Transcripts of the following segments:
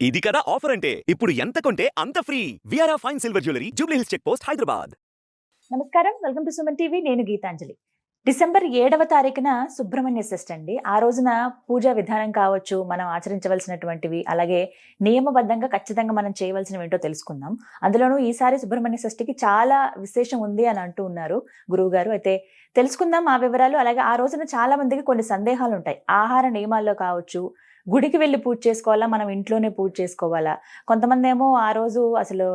ఇది కదా ఆఫర్ అంటే ఇప్పుడు ఎంత కొంటే అంత ఫ్రీ. విఆర్ఆ fine silver jewellery Jubilee Hills check post Hyderabad. నమస్కారం, వెల్కమ్ టు సుమన్ టీవీ. నేను గీతాంజలి. డిసెంబర్ 7వ తారీఖున సుబ్రహ్మణ్య షష్ఠి అండి. ఆ రోజున పూజా విధానం కావచ్చు, మనం ఆచరించవలసినటువంటివి, అలాగే నియమబద్ధంగా ఖచ్చితంగా మనం చేయవలసినవి ఏంటో తెలుసుకుందాం. అందులోనూ ఈసారి సుబ్రహ్మణ్య షష్ఠికి చాలా విశేషం ఉంది అని అంటూ ఉన్నారు గురువు గారు. అయితే తెలుసుకుందాం ఆ వివరాలు. అలాగే ఆ రోజున చాలా మందికి కొన్ని సందేహాలు ఉంటాయి. ఆహార నియమాల్లో కావచ్చు, గుడికి వెళ్ళి పూజ చేసుకోవాలా, మనం ఇంట్లోనే పూజ చేసుకోవాలా, కొంతమంది ఏమో ఆ రోజు అసలు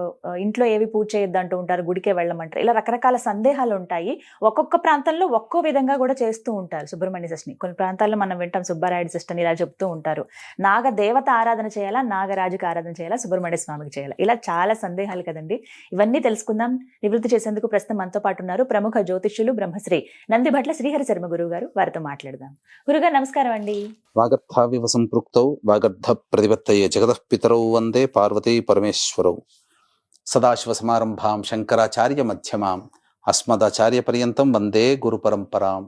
ఇంట్లో ఏవి పూజ చేయొద్దు అంటూ ఉంటారు, గుడికే వెళ్ళమంటారు. ఇలా రకరకాల సందేహాలు ఉంటాయి. ఒక్కొక్క ప్రాంతంలో ఒక్కో విధంగా కూడా చేస్తూ ఉంటారు సుబ్రహ్మణ్య షష్ఠిని. కొన్ని ప్రాంతాల్లో మనం వింటాం సుబ్బారాయుడు షష్ఠి అని ఇలా చెప్తూ ఉంటారు. నాగ దేవత ఆరాధన చేయాలా, నాగరాజుకి ఆరాధన చేయాలా, సుబ్రహ్మణ్య స్వామికి చేయాలా, ఇలా చాలా సందేహాలు కదండి. ఇవన్నీ తెలుసుకుందాం. నివృత్తి చేసేందుకు ప్రస్తుతం మనతో పాటు ఉన్నారు ప్రముఖ జ్యోతిష్యులు బ్రహ్మశ్రీ నందిభట్ల శ్రీహరి శర్మ గురువు గారు. వారితో మాట్లాడదాం. గురుగారు నమస్కారం అండి. వాగర్థావివ సంపృక్తౌ వాగర్థ ప్రతిపత్తయే జగతః పితరౌ వందే పార్వతీ పరమేశ్వరౌ. సదాశివ సమారంభాం శంకరాచార్య మధ్యమాం అస్మదాచార్య పర్యంతం వందే గురు పరంపరాం.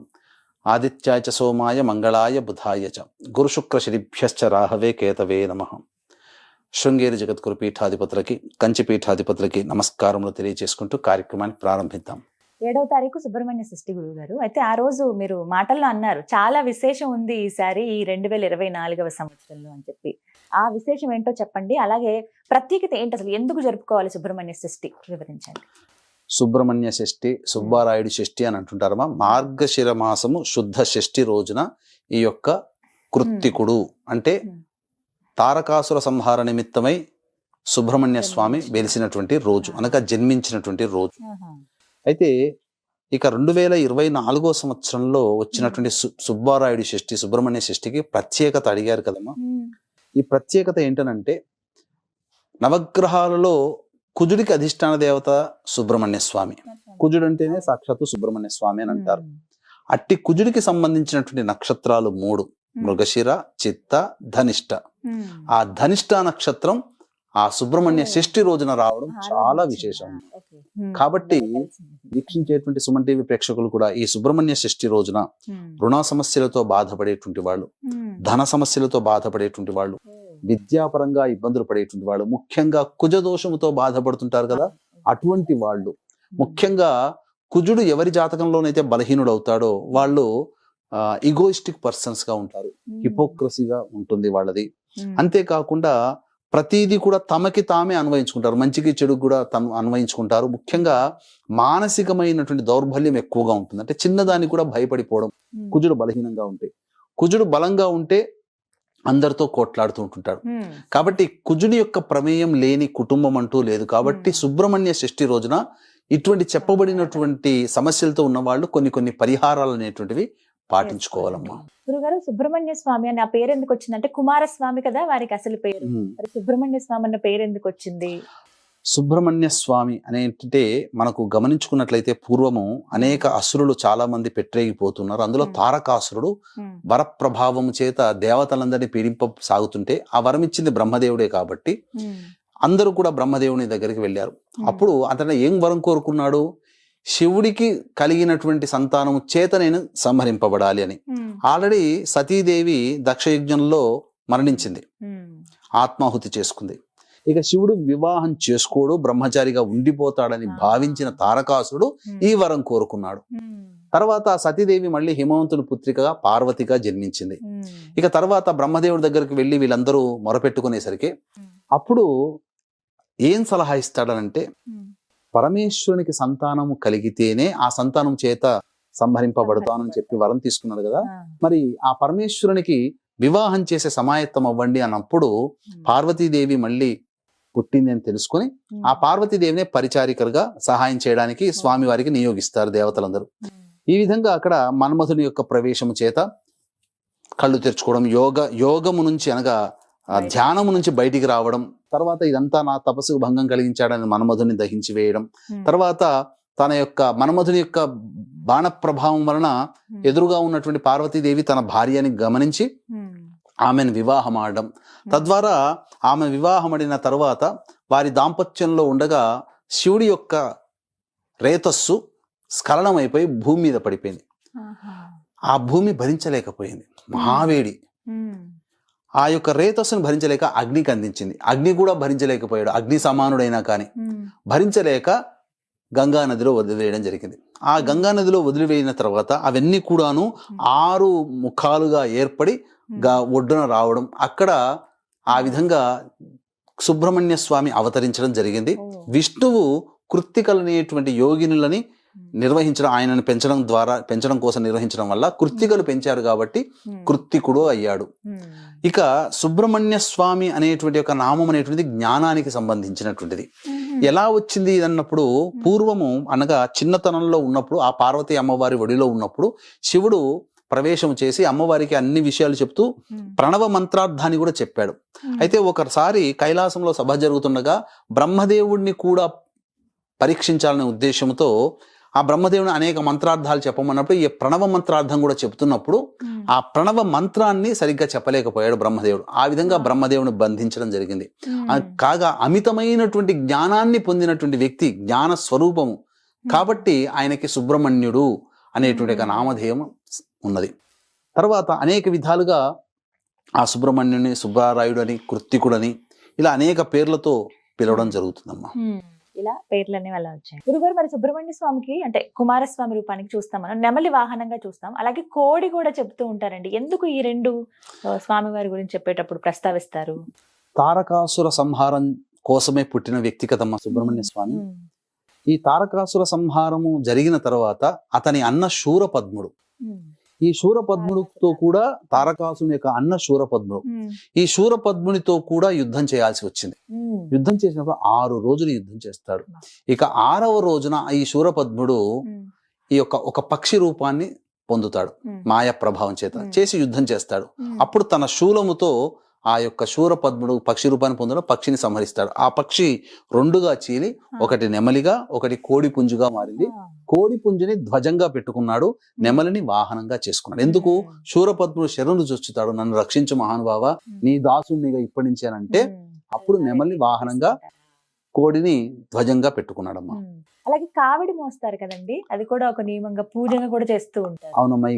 ఆదిత్యాయ చ సోమాయ మంగళాయ బుధాయ చ గురుశుక్రశనిభ్యశ్చ రాహవే కేతవే నమః. శృంగేరి జగద్గురు పీఠాధిపతులకి, కంచి పీఠాధిపతులకి నమస్కారములు తెలియజేసుకుంటూ కార్యక్రమాన్ని ప్రారంభిద్దాం. 7వ తారీఖు సుబ్రహ్మణ్య షష్ఠి గురువు గారు. అయితే ఆ రోజు మీరు మాటల్లో అన్నారు చాలా విశేషం ఉంది ఈసారి ఈ 2024వ సంవత్సరంలో అని చెప్పి. ఆ విశేషం ఏంటో చెప్పండి. అలాగే ప్రత్యేకత ఏంటి, అసలు ఎందుకు జరుపుకోవాలి సుబ్రహ్మణ్య షష్ఠి వివరించండి. సుబ్రహ్మణ్య షష్ఠి, సుబ్బారాయుడు షష్ఠి అని అంటుంటారమ్మా. మార్గశిర మాసము శుద్ధ షష్ఠి రోజున ఈ యొక్క కృత్తికుడు అంటే తారకాసుర సంహార నిమిత్తమై సుబ్రహ్మణ్య స్వామి వెలిసినటువంటి రోజు, అనగా జన్మించినటువంటి రోజు. అయితే ఇక 2024 సంవత్సరంలో వచ్చినటువంటి సుబ్బారాయుడు షష్ఠి, సుబ్రహ్మణ్య షష్ఠికి ప్రత్యేకత అడిగారు కదమ్మా. ఈ ప్రత్యేకత ఏంటనంటే, నవగ్రహాలలో కుజుడికి అధిష్టాన దేవత సుబ్రహ్మణ్య స్వామి. కుజుడు అంటేనే సాక్షాత్తు సుబ్రహ్మణ్య స్వామి అని అంటారు. అట్టి కుజుడికి సంబంధించినటువంటి నక్షత్రాలు 3: మృగశిర, చిత్త, ధనిష్ట. ఆ ధనిష్ట నక్షత్రం ఆ సుబ్రహ్మణ్య షష్ఠి రోజున రావడం చాలా విశేషం. కాబట్టి వీక్షించేటువంటి సుమన్ టీవీ ప్రేక్షకులు కూడా ఈ సుబ్రహ్మణ్య షష్ఠి రోజున రుణ సమస్యలతో బాధపడేటువంటి వాళ్ళు, ధన సమస్యలతో బాధపడేటువంటి వాళ్ళు, విద్యాపరంగా ఇబ్బందులు పడేటువంటి వాళ్ళు, ముఖ్యంగా కుజ దోషముతో బాధపడుతుంటారు కదా, అటువంటి వాళ్ళు, ముఖ్యంగా కుజుడు ఎవరి జాతకంలోనైతే బలహీనుడు అవుతాడో వాళ్ళు ఈగోయిస్టిక్ పర్సన్స్ గా ఉంటారు, హిపోక్రసీగా ఉంటుంది వాళ్ళది. అంతేకాకుండా ప్రతిదీ కూడా తమకి తామే అన్వయించుకుంటారు, మంచికి చెడుకు కూడా తను అన్వయించుకుంటారు. ముఖ్యంగా మానసికమైనటువంటి దౌర్బల్యం ఎక్కువగా ఉంటుంది. అంటే చిన్నదానికి కూడా భయపడిపోవడం, కుజుడు బలహీనంగా ఉంటే. కుజుడు బలంగా ఉంటే అందరితో కోట్లాడుతూ ఉంటుంటాడు. కాబట్టి కుజుడి యొక్క ప్రమేయం లేని కుటుంబం అంటూ లేదు. కాబట్టి సుబ్రహ్మణ్య షష్ఠి రోజున ఇటువంటి చెప్పబడినటువంటి సమస్యలతో ఉన్న వాళ్ళు కొన్ని పరిహారాలు అనేటువంటివి పాటించుకోవాలమ్మా. గురుగారు, సుబ్రహ్మణ్య స్వామి అని ఆ పేరు ఎందుకు వచ్చింది? అంటే కుమారస్వామి కదా వారికి అసలు పేరు. సుబ్రహ్మణ్య స్వామి అన్న పేరు ఎందుకు వచ్చింది? సుబ్రహ్మణ్య స్వామి అనేంటే మనకు గమనించుకున్నట్లయితే పూర్వము అనేక అసురులు చాలా మంది పెట్టరేగిపోతున్నారు. అందులో తారకాసురుడు వరప్రభావము చేత దేవతలందరినీ పీడింప సాగుతుంటే ఆ వరం ఇచ్చింది బ్రహ్మదేవుడే కాబట్టి అందరూ కూడా బ్రహ్మదేవుని దగ్గరికి వెళ్ళారు. అప్పుడు అతను ఏం వరం కోరుకున్నాడు? శివుడికి కలిగినటువంటి సంతానం చేత నేను సంహరింపబడాలి అని. ఆల్రెడీ సతీదేవి దక్షయజ్ఞంలో మరణించింది, ఆత్మాహుతి చేసుకుంది. ఇక శివుడు వివాహం చేసుకోడు, బ్రహ్మచారిగా ఉండిపోతాడని భావించిన తారకాసురుడు ఈ వరం కోరుకున్నాడు. తర్వాత సతీదేవి మళ్ళీ హిమవంతుని పుత్రికగా పార్వతిగా జన్మించింది. ఇక తర్వాత బ్రహ్మదేవుడి దగ్గరికి వెళ్ళి వీళ్ళందరూ మొరపెట్టుకునేసరికి అప్పుడు ఏం సలహా ఇస్తాడనంటే, పరమేశ్వరునికి సంతానము కలిగితేనే ఆ సంతానం చేత సంహరింపబడతానని చెప్పి వరం తీసుకున్నాడు కదా. మరి ఆ పరమేశ్వరునికి వివాహం చేసే సమాయత్తం అవ్వండి అన్నప్పుడు పార్వతీదేవి మళ్ళీ పుట్టింది అని తెలుసుకొని ఆ పార్వతీదేవినే పరిచారికలుగా సహాయం చేయడానికి స్వామి వారికి నియోగిస్తారు దేవతలందరూ. ఈ విధంగా అక్కడ మన్మథుని యొక్క ప్రవేశము చేత కళ్ళు తెరుచుకోవడం, యోగము నుంచి అనగా ధ్యానము నుంచి బయటికి రావడం, తర్వాత ఇదంతా నా తపస్సుకు భంగం కలిగించాడని మన్మధుని దహించి వేయడం, తర్వాత తన యొక్క మన్మధుని యొక్క బాణ ప్రభావం వలన ఎదురుగా ఉన్నటువంటి పార్వతీదేవి తన భార్యని గమనించి ఆమెను వివాహం ఆడడం, తద్వారా ఆమె వివాహమడిన తర్వాత వారి దాంపత్యంలో ఉండగా శివుడి యొక్క రేతస్సు స్ఖలనమైపోయి భూమి మీద పడిపోయింది. ఆ భూమి భరించలేకపోయింది, మహావేడి. ఆ యొక్క రేతస్సును భరించలేక అగ్నికి అందించింది. అగ్ని కూడా భరించలేకపోయాడు, అగ్ని సమానుడైనా కానీ భరించలేక గంగా నదిలో వదిలివేయడం జరిగింది. ఆ గంగా నదిలో వదిలివేయిన తర్వాత అవన్నీ కూడాను 6 ముఖాలుగా ఏర్పడి ఒడ్డున రావడం, అక్కడ ఆ విధంగా సుబ్రహ్మణ్య స్వామి అవతరించడం జరిగింది. విష్ణువు కృత్తికలనేటువంటి యోగినులని నిర్వహించడం, ఆయనను పెంచడం కోసం నిర్వహించడం వల్ల కృత్తికలు పెంచారు కాబట్టి కృత్తికుడు అయ్యాడు. ఇక సుబ్రహ్మణ్య స్వామి అనేటువంటి ఒక నామం అనేటువంటిది జ్ఞానానికి సంబంధించినటువంటిది. ఎలా వచ్చింది అన్నప్పుడు, పూర్వము అనగా చిన్నతనంలో ఉన్నప్పుడు, ఆ పార్వతీ అమ్మవారి ఒడిలో ఉన్నప్పుడు శివుడు ప్రవేశం చేసి అమ్మవారికి అన్ని విషయాలు చెప్తూ ప్రణవ మంత్రార్థాన్ని కూడా చెప్పాడు. అయితే ఒకసారి కైలాసంలో సభ జరుగుతుండగా బ్రహ్మదేవుడిని కూడా పరీక్షించాలనే ఉద్దేశంతో ఆ బ్రహ్మదేవుని అనేక మంత్రార్థాలు చెప్పమన్నప్పుడు ఈ ప్రణవ మంత్రార్థం కూడా చెప్తున్నప్పుడు ఆ ప్రణవ మంత్రాన్ని సరిగ్గా చెప్పలేకపోయాడు బ్రహ్మదేవుడు. ఆ విధంగా బ్రహ్మదేవుని బంధించడం జరిగింది. కాగా అమితమైనటువంటి జ్ఞానాన్ని పొందినటువంటి వ్యక్తి, జ్ఞాన స్వరూపము కాబట్టి ఆయనకి సుబ్రహ్మణ్యుడు అనేటువంటి ఒక నామధేయం ఉన్నది. తర్వాత అనేక విధాలుగా ఆ సుబ్రహ్మణ్యుని సుబ్బారాయుడు అని, కృత్తికుడని ఇలా అనేక పేర్లతో పిలవడం జరుగుతుందమ్మా. ఇలా పేర్లన్నీ వల్ల వచ్చాయి. గురుగారు, మరి సుబ్రహ్మణ్య స్వామికి అంటే కుమారస్వామి రూపానికి చూస్తాం మనం, నెమలి వాహనంగా చూస్తాం, అలాగే కోడి కూడా చెప్తూ ఉంటారండి. ఎందుకు ఈ 2 స్వామి వారి గురించి చెప్పేటప్పుడు ప్రస్తావిస్తారు? తారకాసుర సంహారం కోసమే పుట్టిన వ్యక్తి కదమ్మా సుబ్రహ్మణ్య స్వామి. ఈ తారకాసుర సంహారము జరిగిన తర్వాత అతని అన్న శూరపద్ముడు, ఈ శూరపద్ముడితో కూడా తారకాసుని యొక్క అన్న శూరపద్ముడు, ఈ శూరపద్మునితో కూడా యుద్ధం చేయాల్సి వచ్చింది. యుద్ధం చేసినప్పుడు 6 రోజులు యుద్ధం చేస్తాడు. ఇక 6వ రోజున ఈ శూరపద్ముడు ఈ యొక్క ఒక పక్షి రూపాన్ని పొందుతాడు, మాయ ప్రభావం చేత చేసి యుద్ధం చేస్తాడు. అప్పుడు తన శూలముతో ఆ యొక్క శూరపద్ముడు పక్షి రూపాన్ని పొందడం పక్షిని సంహరిస్తాడు. ఆ పక్షి 2గా చీలి ఒకటి నెమలిగా, ఒకటి కోడి పుంజుగా మారింది. కోడి పుంజుని ధ్వజంగా పెట్టుకున్నాడు, నెమలిని వాహనంగా చేసుకున్నాడు. ఎందుకు? శూరపద్ముడు శరణు చొచ్చుతాడు, నన్ను రక్షించు మహానుభావ, నీ దాసునిగా ఇప్పటి నుంచి అని అంటే అప్పుడు నెమలిని వాహనంగా, కోడిని ధ్వజంగా పెట్టుకున్నాడమ్మా. అలాగే కావిడి మోస్తారు కదండి, అది కూడా ఒక నియమంగా పూజగా కూడా చేస్తూ ఉంటారు. అవునమ్మా,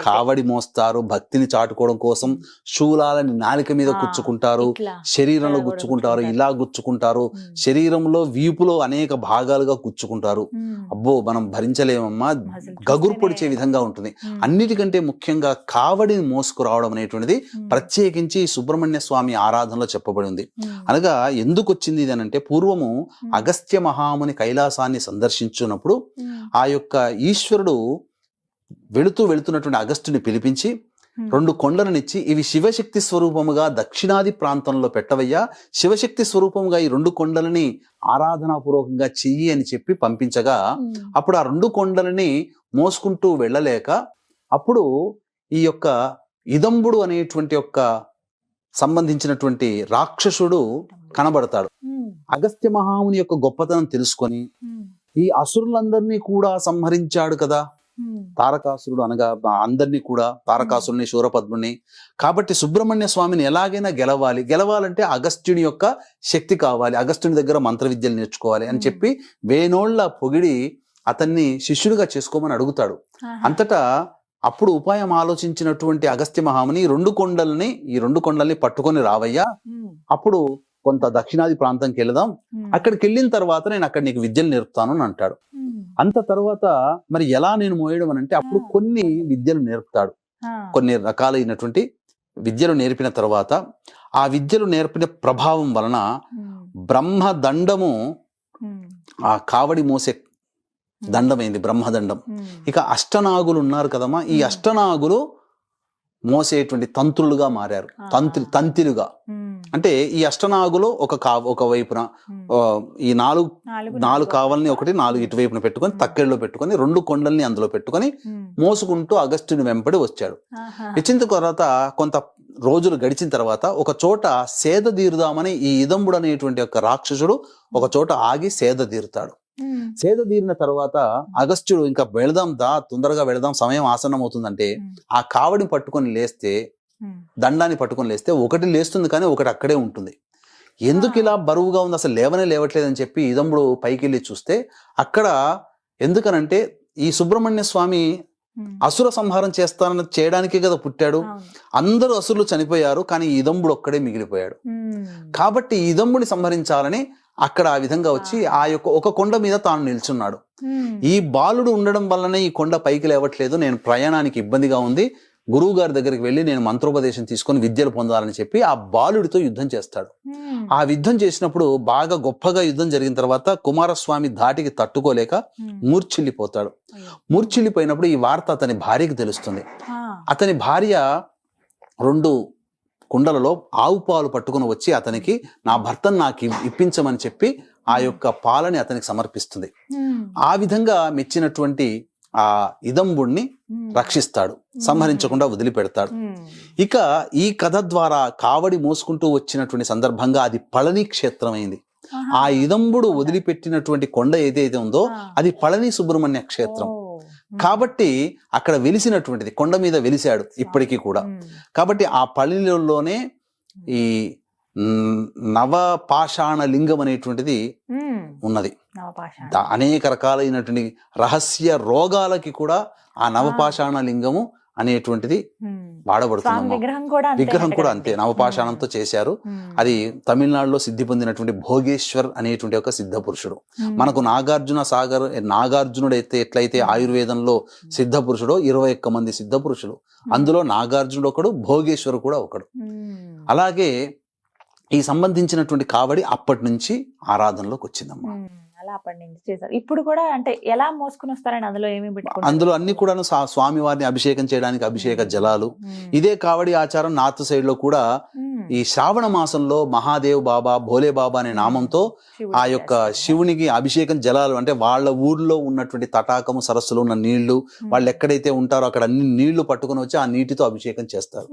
కావడి మోస్తారు భక్తిని చాటుకోవడం కోసం. శూలాలని నాలిక మీద గుచ్చుకుంటారు, శరీరంలో గుచ్చుకుంటారు, ఇలా గుచ్చుకుంటారు, శరీరంలో వీపులో అనేక భాగాలుగా గుచ్చుకుంటారు. అబ్బో, మనం భరించలేమమ్మా, గగురు పొడిచే విధంగా ఉంటుంది. అన్నిటికంటే ముఖ్యంగా కావడిని మోసుకురావడం అనేటువంటిది ప్రత్యేకించి సుబ్రహ్మణ్య స్వామి ఆరాధనలో చెప్పబడి ఉంది. అనగా ఎందుకు వచ్చింది ఇది అంటే, పూర్వము అగస్త్య మహాముని కైలాసాన్ని సందర్శించున్నప్పుడు ఆ యొక్క ఈశ్వరుడు వెళుతున్నటువంటి అగస్త్యుని పిలిపించి 2 కొండలనిచ్చి, ఇవి శివశక్తి స్వరూపముగా దక్షిణాది ప్రాంతంలో పెట్టవయ్యా, శివశక్తి స్వరూపముగా ఈ 2 కొండలని ఆరాధనాపూర్వకంగా చెయ్యి అని చెప్పి పంపించగా, అప్పుడు ఆ 2 కొండలని మోసుకుంటూ వెళ్ళలేక అప్పుడు ఈ యొక్క ఇదంబుడు అనేటువంటి యొక్క సంబంధించినటువంటి రాక్షసుడు కనబడతాడు. అగస్త్య మహాముని యొక్క గొప్పతనం తెలుసుకొని ఈ అసురులందరినీ కూడా సంహరించాడు కదా తారకాసురుడు, అనగా అందరినీ కూడా, తారకాసురుని, శూరపద్ముని. కాబట్టి సుబ్రహ్మణ్య స్వామిని ఎలాగైనా గెలవాలంటే అగస్త్యుని యొక్క శక్తి కావాలి, అగస్త్యుని దగ్గర మంత్ర విద్యలు నేర్చుకోవాలి అని చెప్పి వేనోళ్ల పొగిడి అతన్ని శిష్యుడిగా చేసుకోమని అడుగుతాడు. అంతటా అప్పుడు ఉపాయం ఆలోచించినటువంటి అగస్త్య మహాముని ఈ 2 కొండల్ని పట్టుకొని రావయ్యా, అప్పుడు కొంత దక్షిణాది ప్రాంతంకి వెళదాం, అక్కడికి వెళ్ళిన తర్వాత నేను అక్కడ నీకు విద్యలు నేర్పుతాను అని అంటాడు. అంత తర్వాత మరి ఎలా నేను మోయడం అని అంటే, అప్పుడు కొన్ని విద్యలు నేర్పుతాడు. కొన్ని రకాలైనటువంటి విద్యలు నేర్పిన తర్వాత ఆ విద్యలు నేర్పిన ప్రభావం వలన బ్రహ్మదండము ఆ కావడి మోసే దండమైంది, బ్రహ్మదండం. ఇక అష్టనాగులు ఉన్నారు కదమ్మా, ఈ అష్టనాగులు మోసేటువంటి తంత్రులుగా మారారు, తంతిలుగా. అంటే ఈ అష్టనాగులు ఒక వైపున ఈ 4 కావల్ని ఒకటి 4 ఇటువైపున పెట్టుకొని తక్కెళ్ళలో పెట్టుకొని 2 కొండల్ని అందులో పెట్టుకొని మోసుకుంటూ అగస్త్యుని వెంపడి వచ్చాడు. వచ్చిన తర్వాత కొంత రోజులు గడిచిన తర్వాత ఒక చోట సేద తీరుదామని ఈ ఇదంబుడు అనేటువంటి ఒక రాక్షసుడు ఒక చోట ఆగి సేద తీరుతాడు. సేద తీరిన తర్వాత అగస్త్యుడు ఇంకా తొందరగా వెళదాం, సమయం ఆసన్నం అవుతుందంటే ఆ కావడిని పట్టుకొని లేస్తే, దండాన్ని పట్టుకొని లేస్తే ఒకటి లేస్తుంది కానీ ఒకటి అక్కడే ఉంటుంది. ఎందుకు ఇలా బరువుగా ఉంది, అసలు లేవట్లేదని చెప్పి ఇదంబుడు పైకి వెళ్ళి చూస్తే అక్కడ ఎందుకనంటే ఈ సుబ్రహ్మణ్య స్వామి అసుర సంహారం చేయడానికే కదా పుట్టాడు. అందరూ అసురులు చనిపోయారు, కానీ ఈ ఇదంబుడు ఒక్కడే మిగిలిపోయాడు. కాబట్టి ఈ ఇదంబుని సంహరించాలని అక్కడ ఆ విధంగా వచ్చి ఆ యొక్క ఒక కొండ మీద తాను నిల్చున్నాడు. ఈ బాలుడు ఉండడం వల్లనే ఈ కొండ పైకి లేవట్లేదు, నేను ప్రయాణానికి ఇబ్బందిగా ఉంది, గురువు గారి దగ్గరికి వెళ్ళి నేను మంత్రోపదేశం తీసుకొని విద్యలు పొందాలని చెప్పి ఆ బాలుడితో యుద్ధం చేస్తాడు. ఆ యుద్ధం చేసినప్పుడు బాగా గొప్పగా యుద్ధం జరిగిన తర్వాత కుమారస్వామి ధాటికి తట్టుకోలేక మూర్ఛిల్లిపోతాడు. మూర్ఛిల్లిపోయినప్పుడు ఈ వార్త అతని భార్యకి తెలుస్తుంది. అతని భార్య 2 కుండలలో ఆవు పాలు పట్టుకుని వచ్చి అతనికి నా భర్తను నాకు ఇప్పించమని చెప్పి ఆ యొక్క పాలని అతనికి సమర్పిస్తుంది. ఆ విధంగా మెచ్చినటువంటి ఆ ఇదంబుణ్ణి రక్షిస్తాడు, సంహరించకుండా వదిలిపెడతాడు. ఇక ఈ కథ ద్వారా కావడి మోసుకుంటూ వచ్చినటువంటి సందర్భంగా అది పళని క్షేత్రం అయింది. ఆ ఇదంబుడు వదిలిపెట్టినటువంటి కొండ ఏదైతే ఉందో అది పళని సుబ్రహ్మణ్య క్షేత్రం. కాబట్టి అక్కడ వెలిసినటువంటిది, కొండ మీద వెలిశాడు ఇప్పటికీ కూడా. కాబట్టి ఆ పళనిలోనే ఈ నవపాషాణ లింగం అనేటువంటిది ఉన్నది. అనేక రకాలైనటువంటి రహస్య రోగాలకి కూడా ఆ నవపాషాణ లింగము అనేటువంటిది వాడబడుతుంది. విగ్రహం కూడా అంతే, నవపాషాణంతో చేశారు. అది తమిళనాడులో సిద్ధి పొందినటువంటి భోగేశ్వర్ అనేటువంటి ఒక సిద్ధ పురుషుడు. మనకు నాగార్జునుడు అయితే ఎట్లయితే ఆయుర్వేదంలో సిద్ధ పురుషుడో 21 మంది సిద్ధ పురుషులు, అందులో నాగార్జునుడు ఒకడు, భోగేశ్వరు కూడా ఒకడు. అలాగే ఈ సంబంధించినటువంటి కావడి అప్పటి నుంచి ఆరాధనలోకి వచ్చిందమ్మా. అప్పటి నుంచి చేశారు. ఇప్పుడు కూడా అంటే ఎలా మోసుకుని వస్తారని అందులో ఏమి పెట్టుకుంటారు? అందులో అన్ని కూడా స్వామి వారిని అభిషేకం చేయడానికి అభిషేక జలాలు. ఇదే కావడి ఆచారం నార్త్ సైడ్ లో కూడా ఈ శ్రావణ మాసంలో మహాదేవ్ బాబా, భోలే బాబా అనే నామంతో ఆ యొక్క శివునికి అభిషేకం జలాలు, అంటే వాళ్ళ ఊర్లో ఉన్నటువంటి తటాకము సరస్సులో ఉన్న నీళ్లు, వాళ్ళు ఎక్కడైతే ఉంటారో అక్కడ అన్ని నీళ్లు పట్టుకుని వచ్చి ఆ నీటితో అభిషేకం చేస్తారు.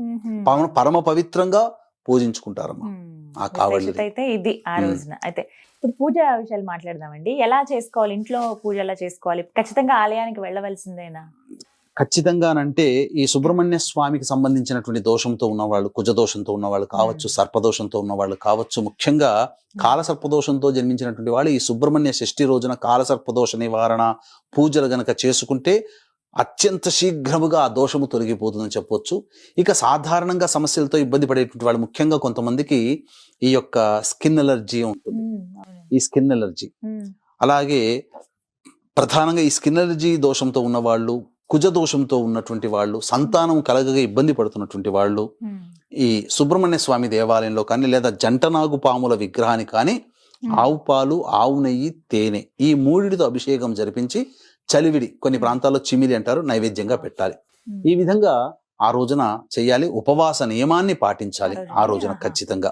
పరమ పవిత్రంగా పూజించుకుంటారమ్మా ఆ కావడి. అయితే ఇది ఆ రోజున. అయితే ఇప్పుడు పూజ విషయాలు మాట్లాడదామండి. ఎలా చేసుకోవాలి, ఇంట్లో పూజ ఎలా చేసుకోవాలి? ఖచ్చితంగా ఆలయానికి వెళ్ళవలసిందేనా? ఖచ్చితంగానంటే ఈ సుబ్రహ్మణ్య స్వామికి సంబంధించినటువంటి దోషంతో ఉన్నవాళ్ళు, కుజదోషంతో ఉన్నవాళ్ళు కావచ్చు, సర్పదోషంతో ఉన్నవాళ్ళు కావచ్చు, ముఖ్యంగా కాలసర్పదోషంతో జన్మించినటువంటి వాళ్ళు ఈ సుబ్రహ్మణ్య షష్ఠి రోజున కాలసర్పదోష నివారణ పూజలు గనక చేసుకుంటే అత్యంత శీఘ్రముగా ఆ దోషము తొలగిపోతుందని చెప్పొచ్చు. ఇక సాధారణంగా సమస్యలతో ఇబ్బంది పడేటువంటి వాళ్ళు, ముఖ్యంగా కొంతమందికి ఈ యొక్క స్కిన్ ఎలర్జీ ఉంటుంది. ఈ స్కిన్ ఎలర్జీ, అలాగే ప్రధానంగా ఈ స్కిన్ ఎలర్జీ దోషంతో ఉన్నవాళ్ళు, కుజ దోషంతో ఉన్నటువంటి వాళ్ళు, సంతానం కలగగా ఇబ్బంది పడుతున్నటువంటి వాళ్ళు ఈ సుబ్రహ్మణ్య స్వామి దేవాలయంలో కానీ లేదా జంటనాగు పాముల విగ్రహాన్ని కానీ ఆవు పాలు, ఆవు నెయ్యి, తేనె ఈ 3తో అభిషేకం జరిపించి చలివిడి, కొన్ని ప్రాంతాల్లో చిమిలి అంటారు, నైవేద్యంగా పెట్టాలి. ఈ విధంగా ఆ రోజున చెయ్యాలి. ఉపవాస నియమాన్ని పాటించాలి ఆ రోజున ఖచ్చితంగా.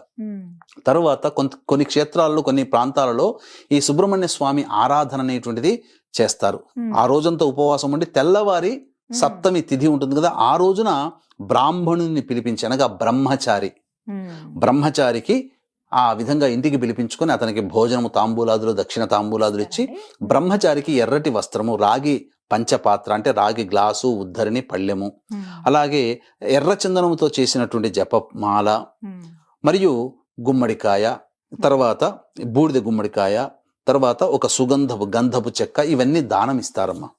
తరువాత కొన్ని క్షేత్రాల్లో, కొన్ని ప్రాంతాలలో ఈ సుబ్రహ్మణ్య స్వామి ఆరాధన అనేటువంటిది చేస్తారు. ఆ రోజంతా ఉపవాసం ఉండి తెల్లవారి సప్తమి తిథి ఉంటుంది కదా, ఆ రోజున బ్రాహ్మణుని పిలిపించి, అనగా బ్రహ్మచారికి ఆ విధంగా ఇంటికి పిలిపించుకొని అతనికి భోజనము, తాంబూలాదులు, దక్షిణ తాంబూలాదులు ఇచ్చి, బ్రహ్మచారికి ఎర్రటి వస్త్రము, రాగి పంచపాత్ర అంటే రాగి గ్లాసు, ఉద్ధరిణి, పళ్ళెము, అలాగే ఎర్ర చందనముతో చేసినటువంటి జపమాల, మరియు గుమ్మడికాయ, తర్వాత బూడిద గుమ్మడికాయ, తర్వాత ఒక గంధపు చెక్క, ఇవన్నీ దానం ఇస్తారమ్మా.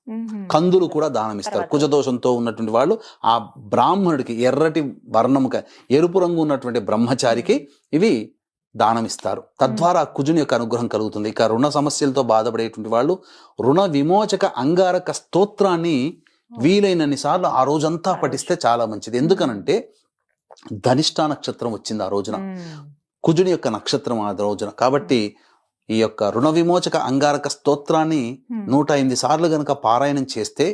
కందులు కూడా దానం ఇస్తారు. కుజదోషంతో ఉన్నటువంటి వాళ్ళు ఆ బ్రాహ్మణుడికి, ఎర్రటి వర్ణము ఎరుపు రంగు ఉన్నటువంటి బ్రహ్మచారికి ఇవి దానం ఇస్తారు. తద్వారా కుజుని యొక్క అనుగ్రహం కలుగుతుంది. ఇక రుణ సమస్యలతో బాధపడేటువంటి వాళ్ళు రుణ విమోచక అంగారక స్తోత్రాన్ని వీలైనన్ని సార్లు ఆ రోజంతా పఠిస్తే చాలా మంచిది. ఎందుకనంటే ధనిష్ట నక్షత్రం వచ్చింది ఆ రోజున, కుజుని యొక్క నక్షత్రం ఆ రోజున. కాబట్టి ఈ యొక్క రుణ విమోచక అంగారక స్తోత్రాన్ని 108 సార్లు గనక పారాయణం చేస్తే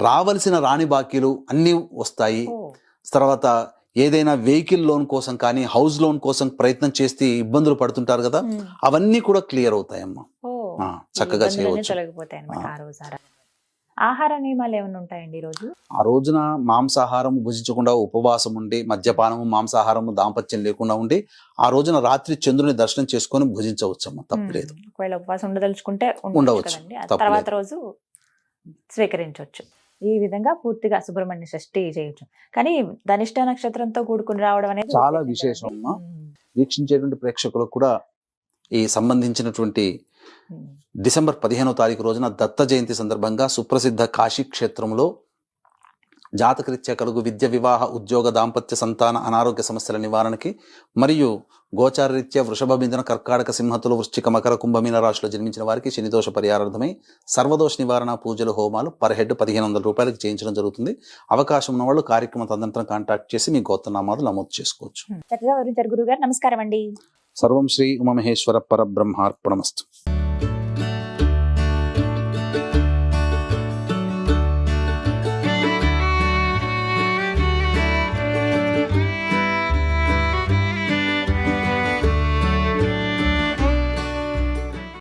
రావలసిన రాణి బాకీలు అన్నీ వస్తాయి. తర్వాత ఏదైనా వెహికల్ లోన్ కోసం కానీ, హౌస్ లోన్ కోసం ప్రయత్నం చేస్తే ఇబ్బందులు పడుతుంటారు కదా, అవన్నీ కూడా క్లియర్ అవుతాయమ్మా. చక్కగా చేయవచ్చు. ఆహార నియమాలు ఏమైనా ఉంటాయండి ఈ రోజు? ఆ రోజున మాంసాహారం భుజించకుండా ఉపవాసం ఉండి, మద్యపానము, మాంసాహారము, దాంపత్యం లేకుండా ఉండి ఆ రోజున రాత్రి చంద్రుని దర్శనం చేసుకొని భుజించవచ్చమ్మా, తప్పలేదు. ఒకవేళ ఉపవాసం ఉండదలుచుకుంటే ఉండవచ్చు, తర్వాత రోజు స్వీకరించవచ్చు. ఈ విధంగా పూర్తిగా సుబ్రహ్మణ్య షష్ఠి చేయొచ్చు. కానీ ధనిష్ట నక్షత్రంతో కూడుకుని రావడం అనేది చాలా విశేషం. వీక్షించేటువంటి ప్రేక్షకులకు కూడా ఈ సంబంధించినటువంటి డిసెంబర్ 15వ తారీఖు రోజున దత్త జయంతి సందర్భంగా సుప్రసిద్ధ కాశీ క్షేత్రంలో జాతకరీత్యా కలుగు విద్య, వివాహ, ఉద్యోగ, దాంపత్య, సంతాన, అనారోగ్య సమస్యల నివారణకి మరియు గోచారరీత్యా వృషభ, మిథున, కర్కాటక, సింహతులు, వృశ్చిక, మకర, కుంభమీన రాశిలో జన్మించిన వారికి శనిదోష పరిహారార్థమై సర్వదోష నివారణ పూజలు, హోమాలు పర్ హెడ్ 1500 రూపాయలకి చేయించడం జరుగుతుంది. అవకాశం ఉన్న వాళ్ళు కార్యక్రమం తదనంతరం కాంటాక్ట్ చేసి మీ గోత్రనామాలు నమోదు చేసుకోవచ్చు. చక్కగా వివరించారు గురుగారు. నమస్కారం అండి. సర్వం శ్రీ ఉమామహేశ్వర పరబ్రహ్మార్పణమస్తు.